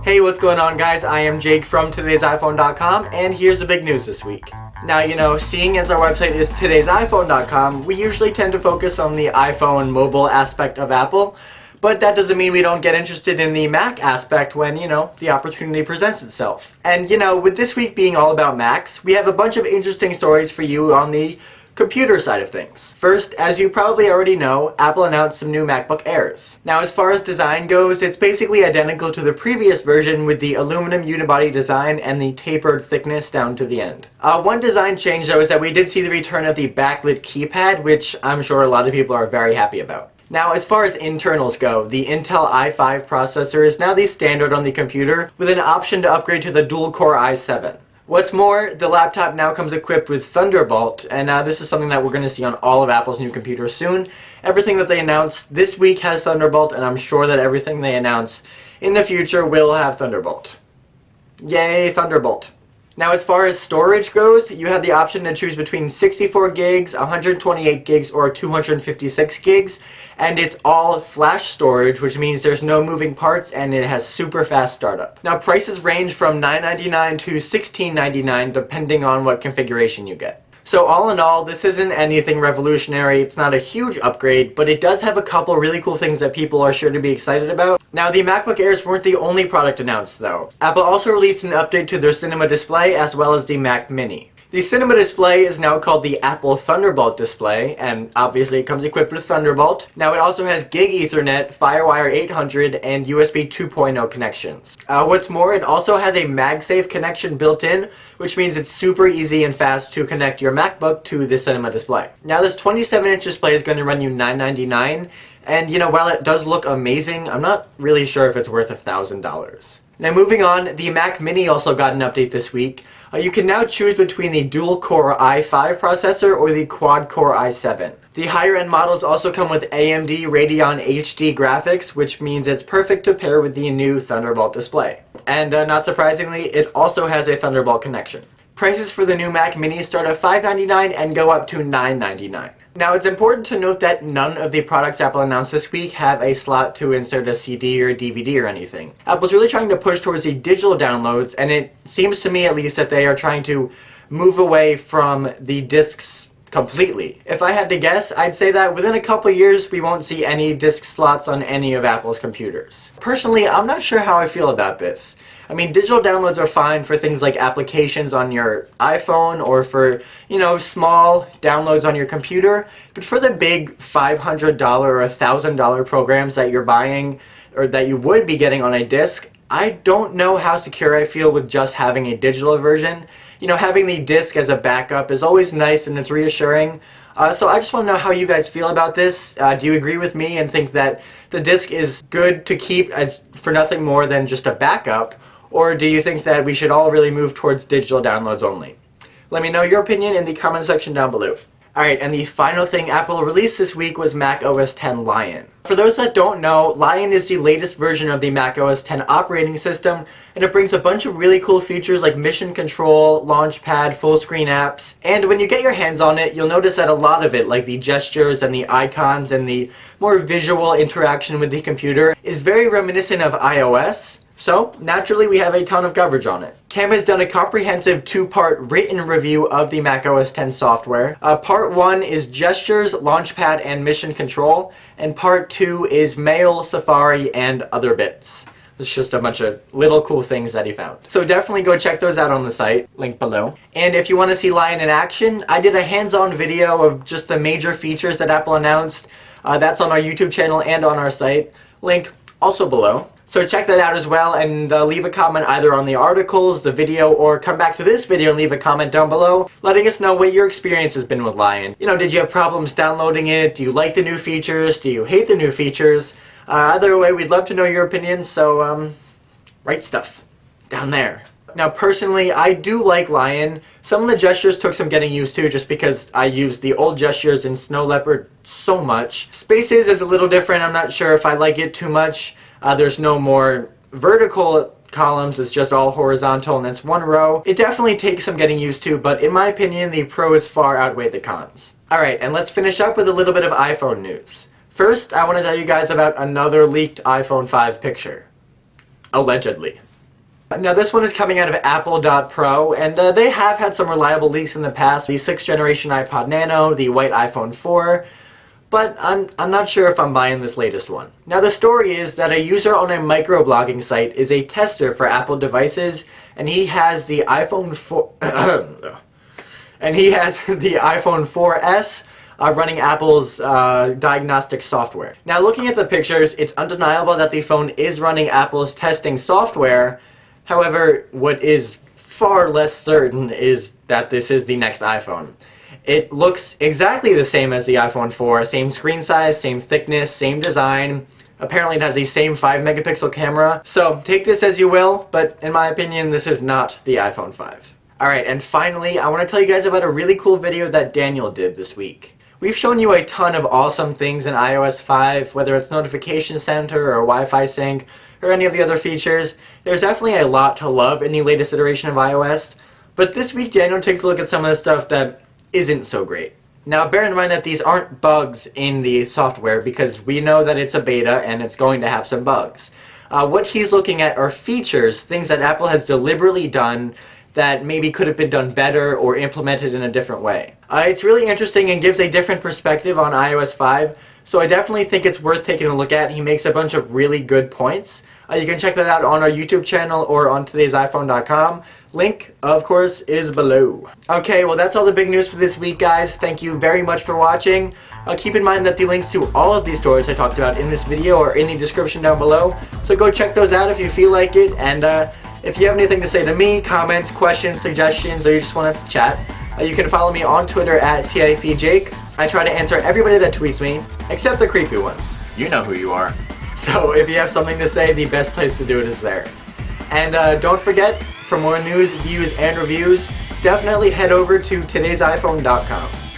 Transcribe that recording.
Hey, what's going on, guys? I am Jake from today'siphone.com, and here's the big news this week. Now, seeing as our website is today'siphone.com, we usually tend to focus on the iPhone mobile aspect of Apple, but that doesn't mean we don't get interested in the Mac aspect when, the opportunity presents itself. And, with this week being all about Macs, we have a bunch of interesting stories for you on the computer side of things. First, as you probably already know, Apple announced some new MacBook Airs. Now, as far as design goes, it's basically identical to the previous version with the aluminum unibody design and the tapered thickness down to the end. One design change, though, is that we did see the return of the backlit keypad, which I'm sure a lot of people are very happy about. Now, as far as internals go, the Intel i5 processor is now the standard on the computer, with an option to upgrade to the dual-core i7. What's more, the laptop now comes equipped with Thunderbolt, and this is something that we're going to see on all of Apple's new computers soon. Everything that they announced this week has Thunderbolt, and I'm sure that everything they announce in the future will have Thunderbolt. Yay, Thunderbolt. Now, as far as storage goes, you have the option to choose between 64 gigs, 128 gigs, or 256 gigs, and it's all flash storage, which means there's no moving parts and it has super fast startup. Now, prices range from $9.99 to $16.99 depending on what configuration you get. So all in all, this isn't anything revolutionary, it's not a huge upgrade, but it does have a couple really cool things that people are sure to be excited about. Now, the MacBook Airs weren't the only product announced, though. Apple also released an update to their Cinema display as well as the Mac Mini. The Cinema display is now called the Apple Thunderbolt display, and obviously it comes equipped with Thunderbolt. Now, it also has Gig Ethernet, FireWire 800, and USB 2.0 connections. What's more, it also has a MagSafe connection built in, which means it's super easy and fast to connect your MacBook to the Cinema display. Now, this 27-inch display is going to run you $999, and while it does look amazing, I'm not really sure if it's worth $1,000. Now, moving on, the Mac Mini also got an update this week. You can now choose between the dual-core i5 processor or the quad-core i7. The higher-end models also come with AMD Radeon HD graphics, which means it's perfect to pair with the new Thunderbolt display. And not surprisingly, it also has a Thunderbolt connection. Prices for the new Mac Mini start at $599 and go up to $999. Now, it's important to note that none of the products Apple announced this week have a slot to insert a CD or DVD or anything. Apple's really trying to push towards the digital downloads, and it seems to me at least that they are trying to move away from the discs completely. If I had to guess, I'd say that within a couple years we won't see any disc slots on any of Apple's computers. Personally, I'm not sure how I feel about this. I mean, digital downloads are fine for things like applications on your iPhone or for, small downloads on your computer, but for the big $500 or $1,000 programs that you're buying or that you would be getting on a disc, I don't know how secure I feel with just having a digital version. Having the disc as a backup is always nice and it's reassuring. So I just want to know how you guys feel about this. Do you agree with me and think that the disc is good to keep as for nothing more than just a backup? Or do you think that we should all really move towards digital downloads only? Let me know your opinion in the comment section down below. Alright, and the final thing Apple released this week was Mac OS X Lion. For those that don't know, Lion is the latest version of the Mac OS X operating system, and it brings a bunch of really cool features like mission control, launchpad, full screen apps, and when you get your hands on it, you'll notice that a lot of it, like the gestures and the icons and the more visual interaction with the computer, is very reminiscent of iOS. So, naturally, we have a ton of coverage on it. Cam has done a comprehensive two-part written review of the Mac OS X software. Part 1 is gestures, launchpad, and mission control, and Part 2 is mail, Safari, and other bits. It's just a bunch of little cool things that he found. So definitely go check those out on the site, link below. And if you want to see Lion in action, I did a hands-on video of just the major features that Apple announced. That's on our YouTube channel and on our site, link also below. So check that out as well, and leave a comment either on the articles, the video, or come back to this video and leave a comment down below letting us know what your experience has been with Lion. Did you have problems downloading it? Do you like the new features? Do you hate the new features? Either way, we'd love to know your opinions, so write stuff down there. Now, personally, I do like Lion. Some of the gestures took some getting used to just because I used the old gestures in Snow Leopard so much. Spaces is a little different. I'm not sure if I like it too much. There's no more vertical columns, it's just all horizontal and it's one row. It definitely takes some getting used to, but in my opinion, the pros far outweigh the cons. Alright, and let's finish up with a little bit of iPhone news. First, I want to tell you guys about another leaked iPhone 5 picture. Allegedly. Now this one is coming out of Apple.Pro, and they have had some reliable leaks in the past. The 6th generation iPod Nano, the white iPhone 4, but I'm not sure if I'm buying this latest one. Now the story is that a user on a microblogging site is a tester for Apple devices, and he has the iPhone 4 and he has the iPhone 4S running Apple's diagnostic software. Now looking at the pictures, it's undeniable that the phone is running Apple's testing software. However, what is far less certain is that this is the next iPhone. It looks exactly the same as the iPhone 4, same screen size, same thickness, same design. Apparently it has the same 5-megapixel camera. So take this as you will, but in my opinion, this is not the iPhone 5. Alright, and finally, I want to tell you guys about a really cool video that Daniel did this week. We've shown you a ton of awesome things in iOS 5, whether it's Notification Center or Wi-Fi Sync or any of the other features. There's definitely a lot to love in the latest iteration of iOS, but this week Daniel takes a look at some of the stuff that isn't so great. Now bear in mind that these aren't bugs in the software because we know that it's a beta and it's going to have some bugs. What he's looking at are features, things that Apple has deliberately done that maybe could have been done better or implemented in a different way. It's really interesting and gives a different perspective on iOS 5, so I definitely think it's worth taking a look at. He makes a bunch of really good points. You can check that out on our YouTube channel or on today'siphone.com. Link, of course, is below. Okay, well that's all the big news for this week, guys. Thank you very much for watching. Keep in mind that the links to all of these stories I talked about in this video are in the description down below, so go check those out if you feel like it, and if you have anything to say to me, comments, questions, suggestions, or you just want to chat, you can follow me on Twitter at TIFJake. I try to answer everybody that tweets me, except the creepy ones. You know who you are. So if you have something to say, the best place to do it is there. And don't forget, for more news, views, and reviews, definitely head over to today'siphone.com.